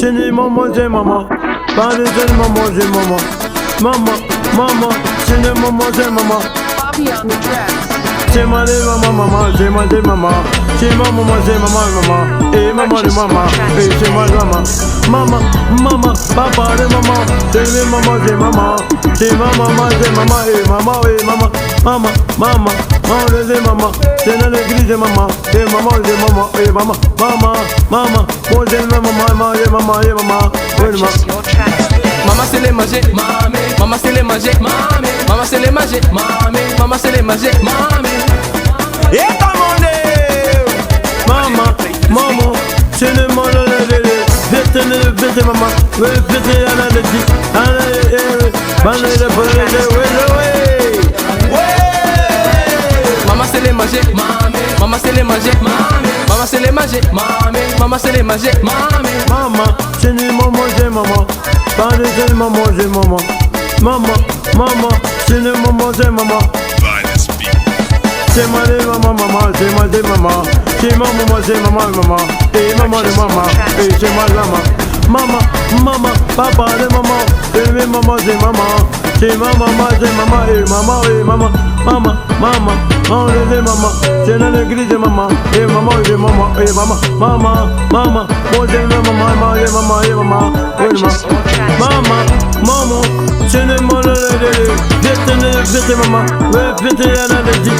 c'est les mamans, c'est maman. Pas de maman, c'est maman. Maman, c'est les mamans, c'est maman. Bobby on the tracks. C'est ma maman, c'est ma maman. C'est ma maman, c'est maman. Et maman de maman, et c'est ma maman. Maman, papa de maman. C'est les mamans, c'est maman. C'est ma maman, c'est maman. Et maman, maman, c'est maman. C'est dans l'église, c'est maman. Et maman, c'est maman. Et maman, moi c'est maman, et maman, et maman. Purchase your tracks today. Maman c'est les manger, mamé. Maman c'est les manger, mamé. Maman c'est les manger, mamé. Maman c'est les manger, mamé. Et commandez. Maman, c'est le monde de vite, maman. Vite, elle a dit. Maman c'est les manger, mamé. Maman c'est les manger, mamé. Maman c'est les manger, mamé. Maman c'est les manger, mamé. Maman, c'est les mamans, c'est maman. Pas de maman, c'est maman. Maman, c'est les mamans, c'est maman. C'est ma maman, c'est ma maman. C'est ma maman, c'est maman. Et maman de maman, et c'est ma maman, papa de maman. Et mes mamans, c'est maman. C'est ma maman, c'est maman. Et maman, on est maman. C'est dans l'église, c'est maman. Et maman, c'est maman. Et maman, moi c'est maman, et maman, et maman. Purchase your tracks today. Maman, c'est le monde de vite, maman. Vite, elle a dit.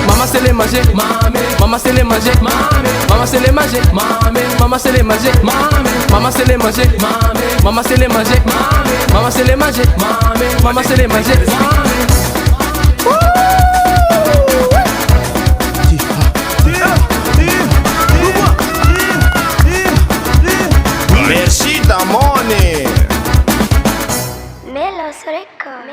Maman c'est les manger, mamé. Maman c'est les manger, mamé. Maman c'est les manger, mamé. Maman c'est les manger, mamé. Maman c'est les manger, mamé. Maman c'est les manger, mamé. Maman c'est les manger, mamé. Maman c'est les manger, mamé. Merci Damone. Melos Records.